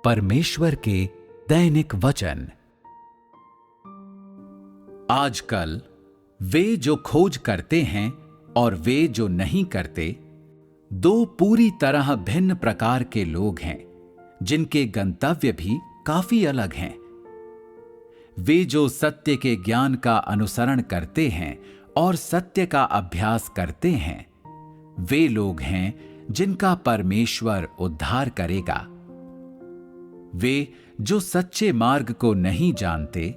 परमेश्वर के दैनिक वचन। आजकल वे जो खोज करते हैं और वे जो नहीं करते, दो पूरी तरह भिन्न प्रकार के लोग हैं जिनके गंतव्य भी काफी अलग हैं। वे जो सत्य के ज्ञान का अनुसरण करते हैं और सत्य का अभ्यास करते हैं, वे लोग हैं जिनका परमेश्वर उद्धार करेगा। वे जो सच्चे मार्ग को नहीं जानते,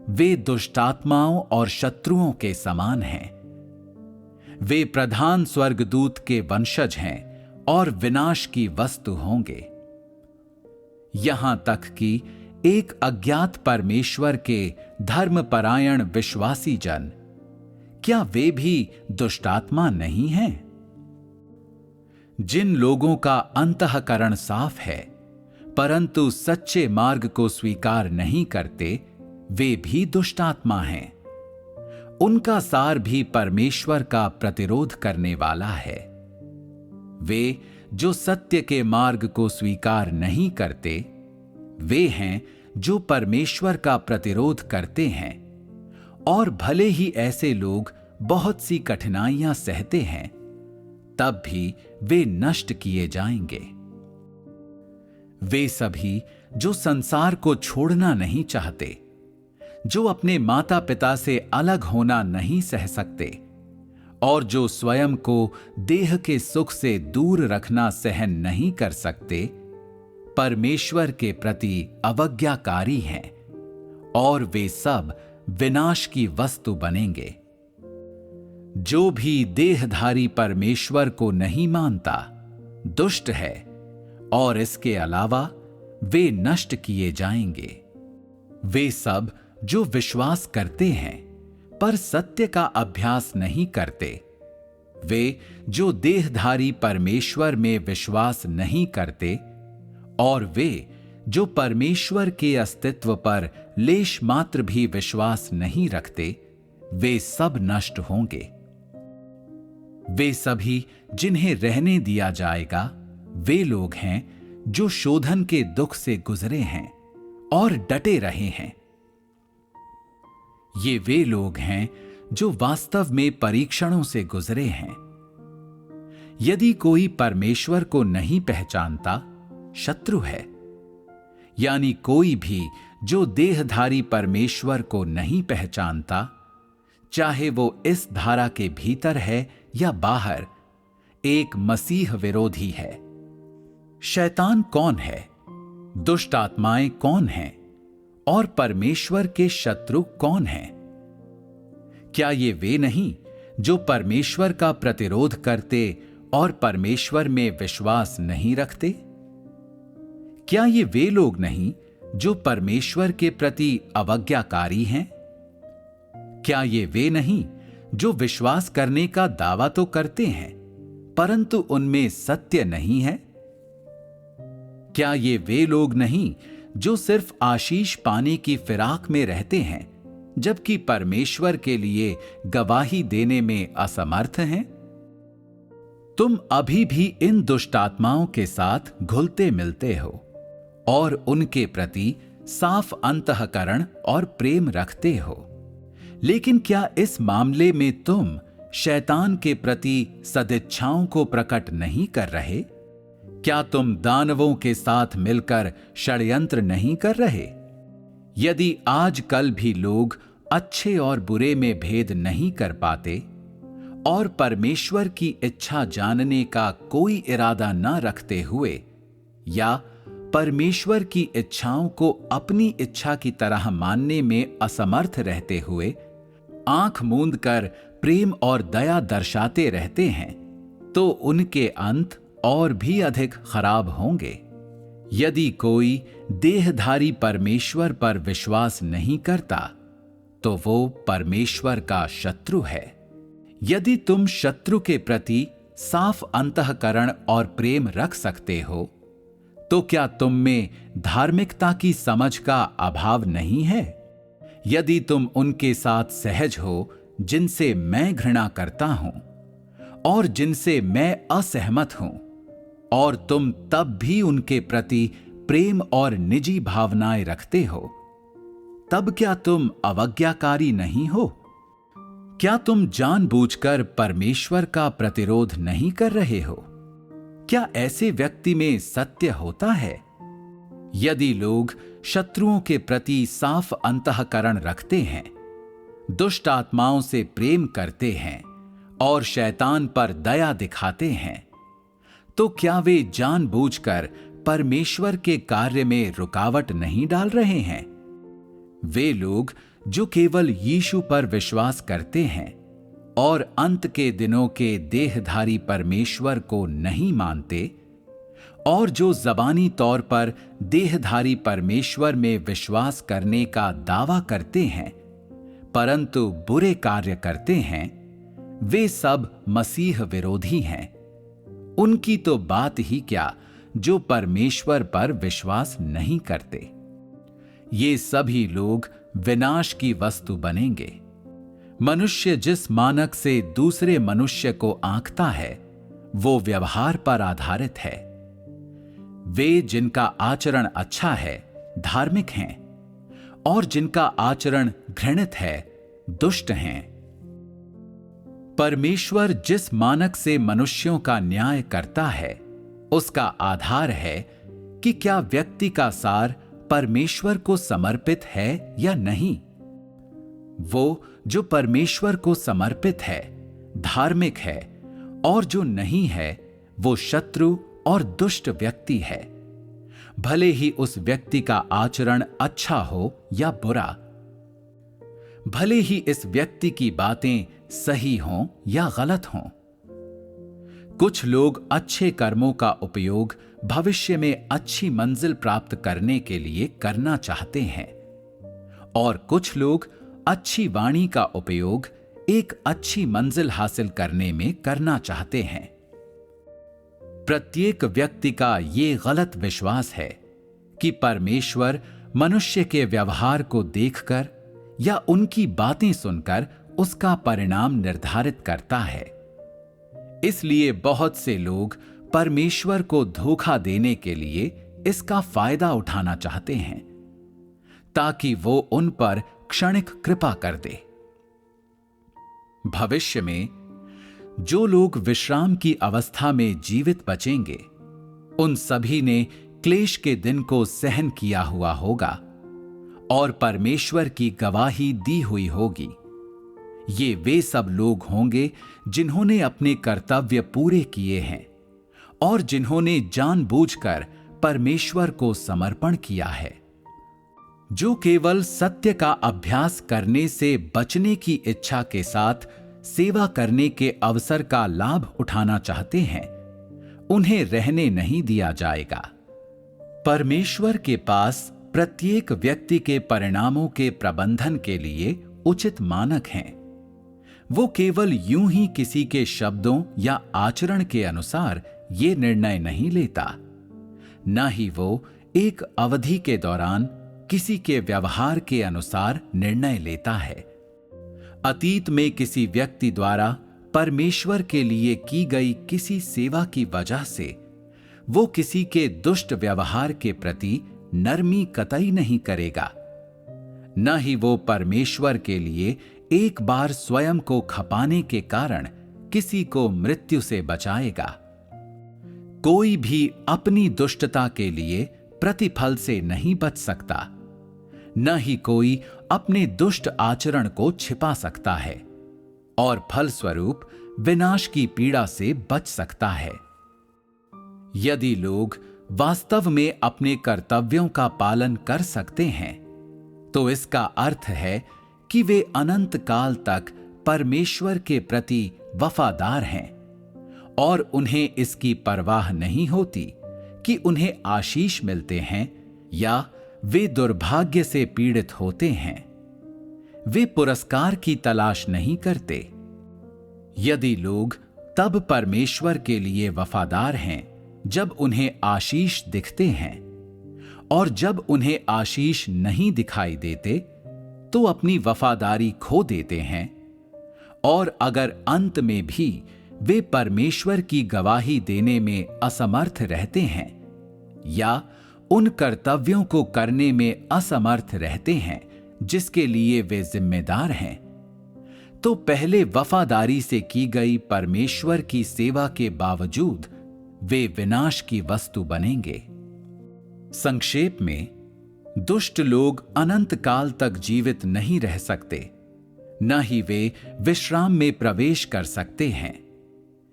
वे दुष्टात्माओं और शत्रुओं के समान हैं। वे प्रधान स्वर्गदूत के वंशज हैं और विनाश की वस्तु होंगे। यहां तक कि एक अज्ञात परमेश्वर के धर्मपरायण विश्वासी जन, क्या वे भी दुष्टात्मा नहीं हैं? जिन लोगों का अंतःकरण साफ है परंतु सच्चे मार्ग को स्वीकार नहीं करते, वे भी दुष्टात्मा हैं। उनका सार भी परमेश्वर का प्रतिरोध करने वाला है। वे जो सत्य के मार्ग को स्वीकार नहीं करते, वे हैं जो परमेश्वर का प्रतिरोध करते हैं, और भले ही ऐसे लोग बहुत सी कठिनाइयां सहते हैं, तब भी वे नष्ट किए जाएंगे। वे सभी जो संसार को छोड़ना नहीं चाहते, जो अपने माता पिता से अलग होना नहीं सह सकते और जो स्वयं को देह के सुख से दूर रखना सहन नहीं कर सकते, परमेश्वर के प्रति अवज्ञाकारी हैं और वे सब विनाश की वस्तु बनेंगे। जो भी देहधारी परमेश्वर को नहीं मानता, दुष्ट है और इसके अलावा वे नष्ट किए जाएंगे। वे सब जो विश्वास करते हैं पर सत्य का अभ्यास नहीं करते, वे जो देहधारी परमेश्वर में विश्वास नहीं करते और वे जो परमेश्वर के अस्तित्व पर लेश मात्र भी विश्वास नहीं रखते, वे सब नष्ट होंगे। वे सभी जिन्हें रहने दिया जाएगा, वे लोग हैं जो शोधन के दुख से गुजरे हैं और डटे रहे हैं। ये वे लोग हैं जो वास्तव में परीक्षणों से गुजरे हैं। यदि कोई परमेश्वर को नहीं पहचानता, शत्रु है। यानी कोई भी जो देहधारी परमेश्वर को नहीं पहचानता, चाहे वो इस धारा के भीतर है या बाहर, एक मसीह विरोधी है। शैतान कौन है? दुष्ट आत्माएं कौन हैं? और परमेश्वर के शत्रु कौन हैं? क्या ये वे नहीं जो परमेश्वर का प्रतिरोध करते और परमेश्वर में विश्वास नहीं रखते? क्या ये वे लोग नहीं जो परमेश्वर के प्रति अवज्ञाकारी हैं? क्या ये वे नहीं जो विश्वास करने का दावा तो करते हैं परंतु उनमें सत्य नहीं है? क्या ये वे लोग नहीं जो सिर्फ आशीष पाने की फिराक में रहते हैं जबकि परमेश्वर के लिए गवाही देने में असमर्थ हैं? तुम अभी भी इन दुष्टात्माओं के साथ घुलते मिलते हो और उनके प्रति साफ अंतःकरण और प्रेम रखते हो, लेकिन क्या इस मामले में तुम शैतान के प्रति सदिच्छाओं को प्रकट नहीं कर रहे? क्या तुम दानवों के साथ मिलकर षड्यंत्र नहीं कर रहे? यदि आजकल भी लोग अच्छे और बुरे में भेद नहीं कर पाते और परमेश्वर की इच्छा जानने का इरादा इरादा न रखते हुए या परमेश्वर की इच्छाओं को अपनी इच्छा की तरह मानने में असमर्थ रहते हुए आंख मूंद कर प्रेम और दया दर्शाते रहते हैं, तो उनके अंत और भी अधिक खराब होंगे। यदि कोई देहधारी परमेश्वर पर विश्वास नहीं करता, तो वो परमेश्वर का शत्रु है। यदि तुम शत्रु के प्रति साफ अंतःकरण और प्रेम रख सकते हो, तो क्या तुम में धार्मिकता की समझ का अभाव नहीं है? यदि तुम उनके साथ सहज हो जिनसे मैं घृणा करता हूं और जिनसे मैं असहमत हूं, और तुम तब भी उनके प्रति प्रेम और निजी भावनाएं रखते हो, तब क्या तुम अवज्ञाकारी नहीं हो? क्या तुम जानबूझकर परमेश्वर का प्रतिरोध नहीं कर रहे हो? क्या ऐसे व्यक्ति में सत्य होता है? यदि लोग शत्रुओं के प्रति साफ अंतःकरण रखते हैं, दुष्ट आत्माओं से प्रेम करते हैं और शैतान पर दया दिखाते हैं, तो क्या वे जानबूझकर परमेश्वर के कार्य में रुकावट नहीं डाल रहे हैं? वे लोग जो केवल यीशु पर विश्वास करते हैं और अंत के दिनों के देहधारी परमेश्वर को नहीं मानते, और जो ज़बानी तौर पर देहधारी परमेश्वर में विश्वास करने का दावा करते हैं परंतु बुरे कार्य करते हैं, वे सब मसीह विरोधी हैं। उनकी तो बात ही क्या जो परमेश्वर पर विश्वास नहीं करते। ये सभी लोग विनाश की वस्तु बनेंगे। मनुष्य जिस मानक से दूसरे मनुष्य को आंकता है, वो व्यवहार पर आधारित है। वे जिनका आचरण अच्छा है धार्मिक हैं, और जिनका आचरण घृणित है दुष्ट हैं। परमेश्वर जिस मानक से मनुष्यों का न्याय करता है, उसका आधार है कि क्या व्यक्ति का सार परमेश्वर को समर्पित है या नहीं। वो जो परमेश्वर को समर्पित है धार्मिक है, और जो नहीं है वो शत्रु और दुष्ट व्यक्ति है, भले ही उस व्यक्ति का आचरण अच्छा हो या बुरा, भले ही इस व्यक्ति की बातें सही हों या गलत हों। कुछ लोग अच्छे कर्मों का उपयोग भविष्य में अच्छी मंजिल प्राप्त करने के लिए करना चाहते हैं, और कुछ लोग अच्छी वाणी का उपयोग एक अच्छी मंजिल हासिल करने में करना चाहते हैं। प्रत्येक व्यक्ति का ये गलत विश्वास है कि परमेश्वर मनुष्य के व्यवहार को देखकर या उनकी बातें सुनकर उसका परिणाम निर्धारित करता है। इसलिए बहुत से लोग परमेश्वर को धोखा देने के लिए इसका फायदा उठाना चाहते हैं, ताकि वो उन पर क्षणिक कृपा कर दे। भविष्य में जो लोग विश्राम की अवस्था में जीवित बचेंगे, उन सभी ने क्लेश के दिन को सहन किया हुआ होगा और परमेश्वर की गवाही दी हुई होगी। ये वे सब लोग होंगे जिन्होंने अपने कर्तव्य पूरे किए हैं और जिन्होंने जानबूझकर परमेश्वर को समर्पण किया है। जो केवल सत्य का अभ्यास करने से बचने की इच्छा के साथ सेवा करने के अवसर का लाभ उठाना चाहते हैं, उन्हें रहने नहीं दिया जाएगा। परमेश्वर के पास प्रत्येक व्यक्ति के परिणामों के प्रबंधन के लिए उचित मानक हैं। वो केवल यूं ही किसी के शब्दों या आचरण के अनुसार ये निर्णय नहीं लेता, न ही वो एक अवधि के दौरान किसी के व्यवहार के अनुसार निर्णय लेता है। अतीत में किसी व्यक्ति द्वारा परमेश्वर के लिए की गई किसी सेवा की वजह से वो किसी के दुष्ट व्यवहार के प्रति नरमी कतई नहीं करेगा, न ही वो परमेश्वर के लिए एक बार स्वयं को खपाने के कारण किसी को मृत्यु से बचाएगा। कोई भी अपनी दुष्टता के लिए प्रतिफल से नहीं बच सकता, न ही कोई अपने दुष्ट आचरण को छिपा सकता है और फलस्वरूप विनाश की पीड़ा से बच सकता है। यदि लोग वास्तव में अपने कर्तव्यों का पालन कर सकते हैं, तो इसका अर्थ है कि वे अनंत काल तक परमेश्वर के प्रति वफादार हैं और उन्हें इसकी परवाह नहीं होती कि उन्हें आशीष मिलते हैं या वे दुर्भाग्य से पीड़ित होते हैं। वे पुरस्कार की तलाश नहीं करते। यदि लोग तब परमेश्वर के लिए वफादार हैं जब उन्हें आशीष दिखते हैं, और जब उन्हें आशीष नहीं दिखाई देते तो अपनी वफादारी खो देते हैं, और अगर अंत में भी वे परमेश्वर की गवाही देने में असमर्थ रहते हैं या उन कर्तव्यों को करने में असमर्थ रहते हैं जिसके लिए वे जिम्मेदार हैं, तो पहले वफादारी से की गई परमेश्वर की सेवा के बावजूद वे विनाश की वस्तु बनेंगे। संक्षेप में, दुष्ट लोग अनंत काल तक जीवित नहीं रह सकते, न ही वे विश्राम में प्रवेश कर सकते हैं।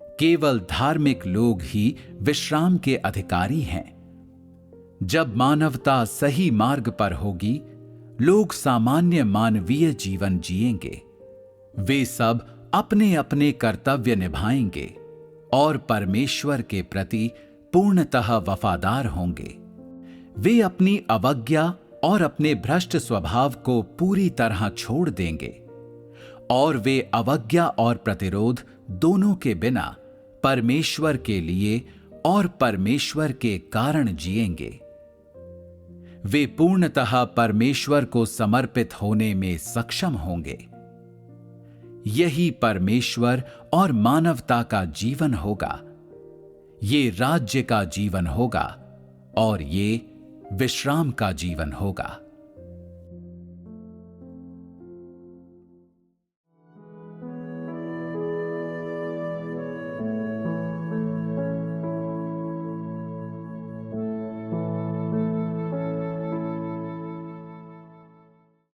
केवल धार्मिक लोग ही विश्राम के अधिकारी हैं। जब मानवता सही मार्ग पर होगी, लोग सामान्य मानवीय जीवन जिएंगे। वे सब अपने अपने कर्तव्य निभाएंगे और परमेश्वर के प्रति पूर्णतः वफादार होंगे। वे अपनी अवज्ञा और अपने भ्रष्ट स्वभाव को पूरी तरह छोड़ देंगे और वे अवज्ञा और प्रतिरोध दोनों के बिना परमेश्वर के लिए और परमेश्वर के कारण जिएंगे। वे पूर्णतः परमेश्वर को समर्पित होने में सक्षम होंगे। यही परमेश्वर और मानवता का जीवन होगा। ये राज्य का जीवन होगा और ये विश्राम का जीवन होगा।